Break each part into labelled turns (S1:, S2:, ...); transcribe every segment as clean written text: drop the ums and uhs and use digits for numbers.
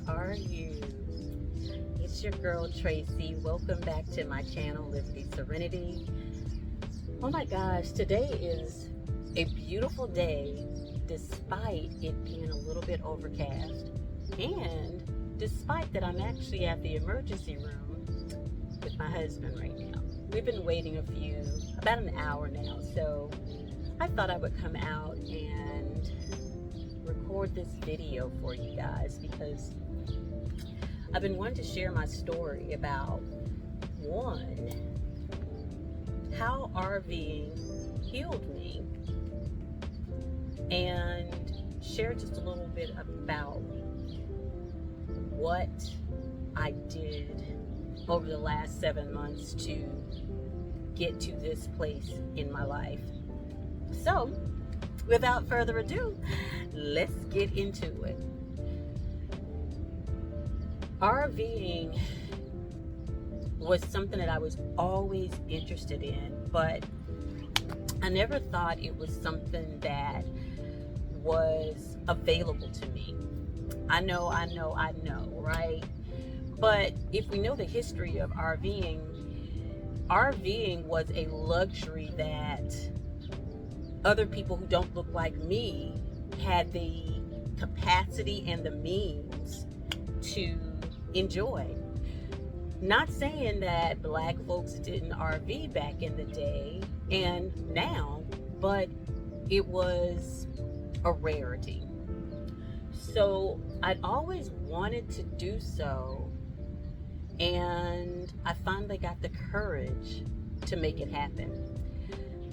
S1: How are you? It's your girl Tracey. Welcome back to my channel, Serenity. Oh my gosh, today is a beautiful day despite it being a little bit overcast. And despite that, I'm actually at the emergency room with my husband right now. We've been waiting about an hour now, so I thought I would come out and record this video for you guys because I've been wanting to share my story about how RVing healed me, and share just a little bit about what I did over the last 7 months to get to this place in my life. So, without further ado, let's get into it. RVing was something that I was always interested in, but I never thought it was something that was available to me. I know, right? But if we know the history of RVing was a luxury that other people who don't look like me had the capacity and the means to enjoy. Not saying that black folks didn't RV back in the day and now, but it was a rarity. So I'd always wanted to do so, and I finally got the courage to make it happen.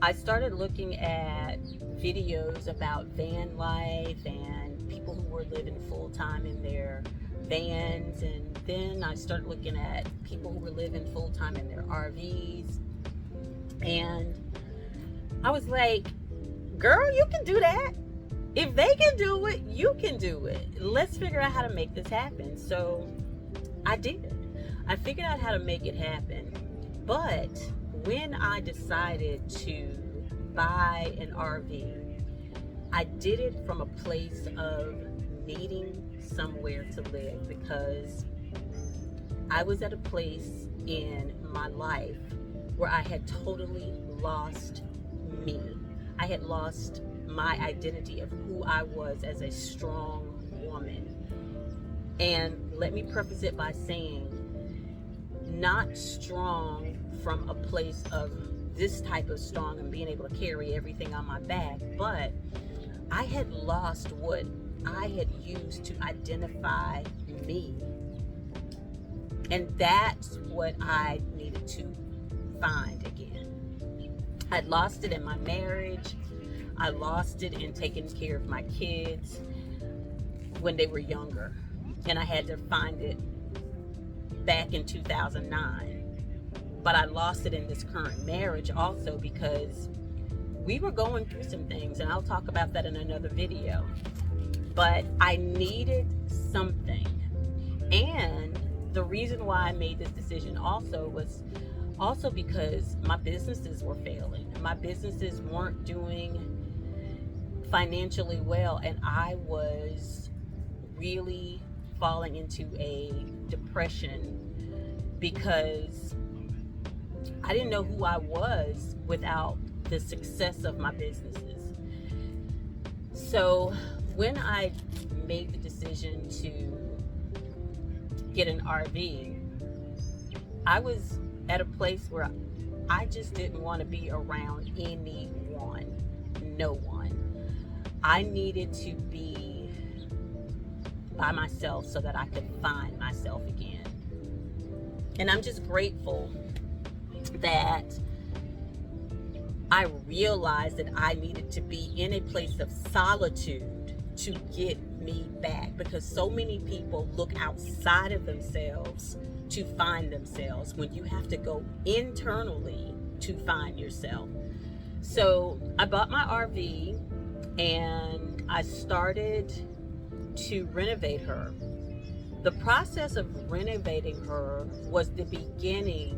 S1: I started looking at videos about van life and people who were living full-time in their vans, and then I started looking at people who were living full-time in their RVs, and I was like, girl, you can do that. If they can do it, you can do it. Let's figure out how to make this happen. So I did. I figured out how to make it happen. But when I decided to buy an RV, I did it from a place of needing somewhere to live, because I was at a place in my life where I had totally lost me. I had lost my identity of who I was as a strong woman. And let me preface it by saying, not strong from a place of this type of strong and being able to carry everything on my back, but I had lost what I had used to identify me. And that's what I needed to find again. I'd lost it in my marriage. I lost it in taking care of my kids when they were younger. And I had to find it back in 2009. But I lost it in this current marriage also, because we were going through some things, and I'll talk about that in another video. But I needed something. And the reason why I made this decision was because my businesses were failing. My businesses weren't doing financially well, and I was really falling into a depression because I didn't know who I was without the success of my businesses. So when I made the decision to get an RV, I was at a place where I just didn't want to be around anyone, no one. I needed to be by myself so that I could find myself again. And I'm just grateful that I realized that I needed to be in a place of solitude to get me back, because so many people look outside of themselves to find themselves when you have to go internally to find yourself. So I bought my RV and I started to renovate her. The process of renovating her was the beginning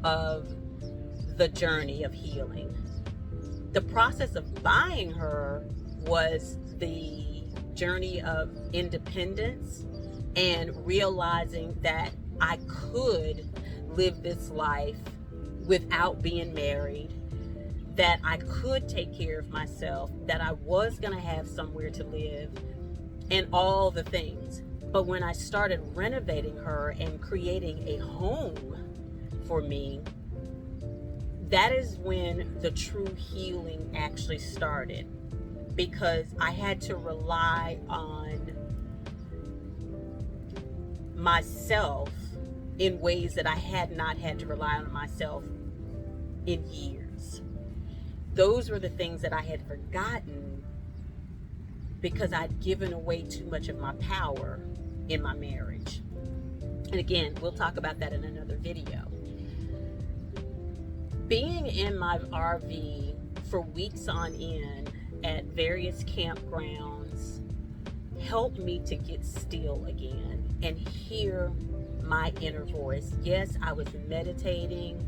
S1: of the journey of healing. The process of buying her was the journey of independence and realizing that I could live this life without being married, that I could take care of myself, that I was going to have somewhere to live, and all the things. But when I started renovating her and creating a home for me, that is when the true healing actually started, because I had to rely on myself in ways that I had not had to rely on myself in years. Those were the things that I had forgotten because I'd given away too much of my power in my marriage. And again, we'll talk about that in another video. Being in my RV for weeks on end at various campgrounds helped me to get still again and hear my inner voice. Yes, I was meditating.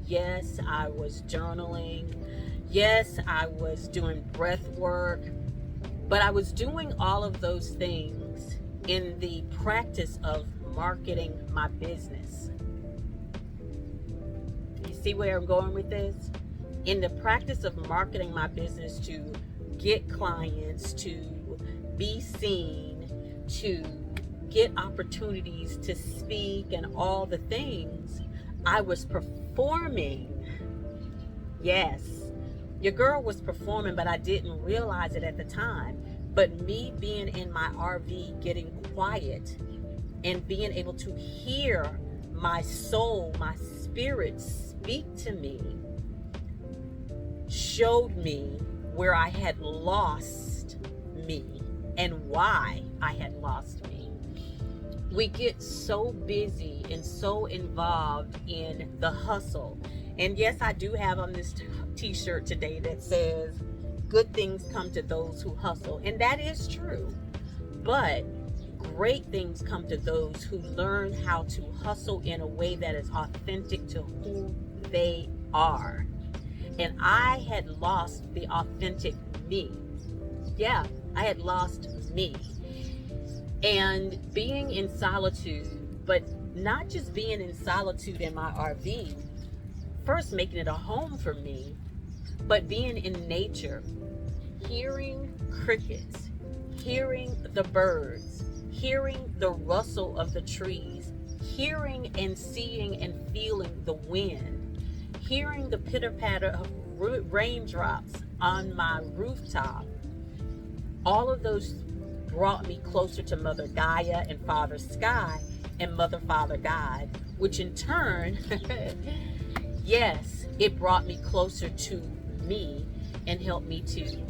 S1: Yes, I was journaling. Yes, I was doing breath work. But I was doing all of those things in the practice of marketing my business. You see where I'm going with this? In the practice of marketing my business to get clients, to be seen, to get opportunities to speak and all the things, I was performing. Yes, your girl was performing, but I didn't realize it at the time. But me being in my RV, getting quiet and being able to hear my soul, my spirit speak to me, showed me where I had lost me and why I had lost me. We get so busy and so involved in the hustle. And yes, I do have on this t-shirt today that says, good things come to those who hustle. And that is true. But great things come to those who learn how to hustle in a way that is authentic to who they are. And I had lost the authentic me. Yeah, I had lost me. And being in solitude, but not just being in solitude in my RV, first making it a home for me, but being in nature, hearing crickets, hearing the birds, hearing the rustle of the trees, hearing and seeing and feeling the wind, hearing the pitter-patter of raindrops on my rooftop. All of those brought me closer to Mother Gaia and Father Sky and Mother Father God, which in turn, yes, it brought me closer to me and helped me to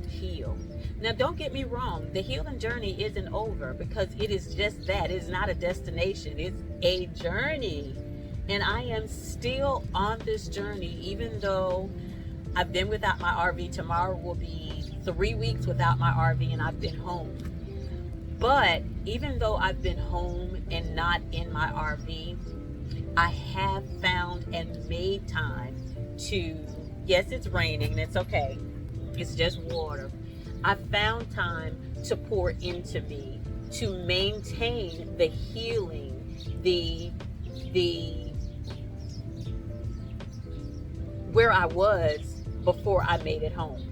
S1: heal. Now, don't get me wrong, the healing journey isn't over, because it is just that. It's not a destination, it's a journey. And I am still on this journey, even though I've been without my RV. Tomorrow will be 3 weeks without my RV and I've been home. But even though I've been home and not in my RV, I have found and made time to, yes, it's raining, it's okay, it's just water. I found time to pour into me, to maintain the healing, the where I was before I made it home.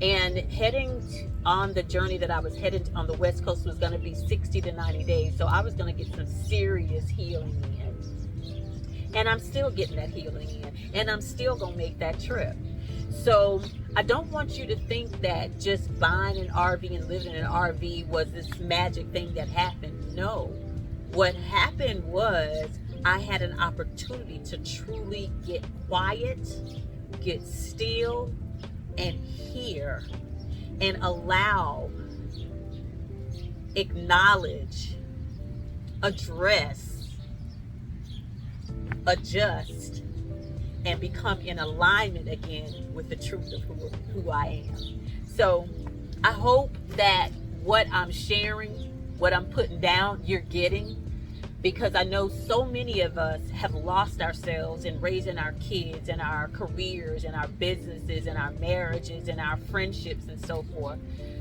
S1: And heading on the journey that I was heading on the West Coast was going to be 60 to 90 days. So I was going to get some serious healing in. And I'm still getting that healing in. And I'm still going to make that trip. So I don't want you to think that just buying an RV and living in an RV was this magic thing that happened. No. What happened was I had an opportunity to truly get quiet, get still, and hear, and allow, acknowledge, address, adjust, and become in alignment again with the truth of who I am. So I hope that what I'm sharing, what I'm putting down, you're getting, because I know so many of us have lost ourselves in raising our kids and our careers and our businesses and our marriages and our friendships and so forth.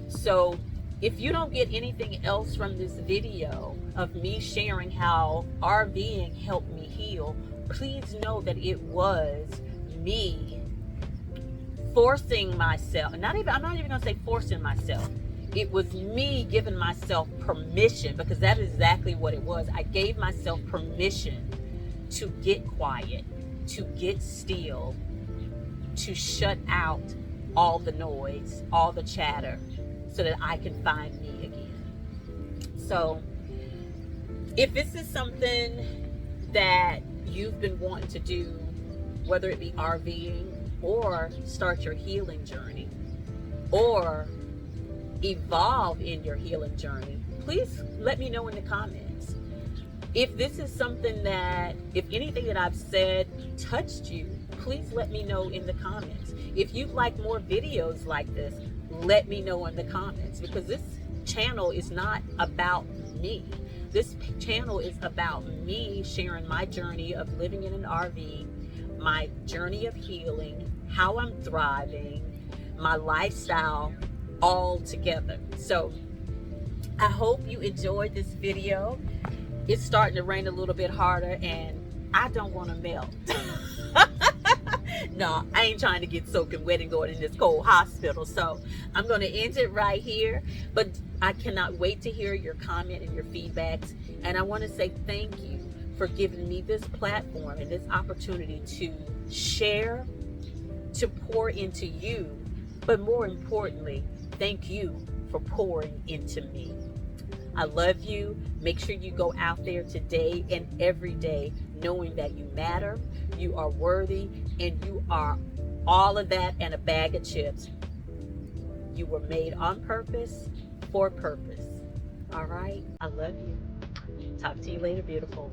S1: So If you don't get anything else from this video of me sharing how RVing helped me heal, please know that it was me forcing myself, I'm not even gonna say forcing myself. It was me giving myself permission, because that is exactly what it was. I gave myself permission to get quiet, to get still, to shut out all the noise, all the chatter, so that I can find me again. So if this is something that you've been wanting to do, whether it be RVing or start your healing journey or evolve in your healing journey, please let me know in the comments. If this is something that, if anything that I've said touched you, please let me know in the comments. If you'd like more videos like this, let me know in the comments, because this channel is not about me. This channel is about me sharing my journey of living in an RV, my journey of healing, how I'm thriving, my lifestyle, all together. So I hope you enjoyed this video. It's starting to rain a little bit harder and I don't want to melt. No, I ain't trying to get soaking wet and going in this cold hospital. So I'm going to end it right here. But I cannot wait to hear your comment and your feedbacks. And I want to say thank you for giving me this platform and this opportunity to share, to pour into you. But more importantly, thank you for pouring into me. I love you. Make sure you go out there today and every day knowing that you matter, you are worthy, and you are all of that and a bag of chips. You were made on purpose, for purpose. All right? I love you. Talk to you later, beautiful.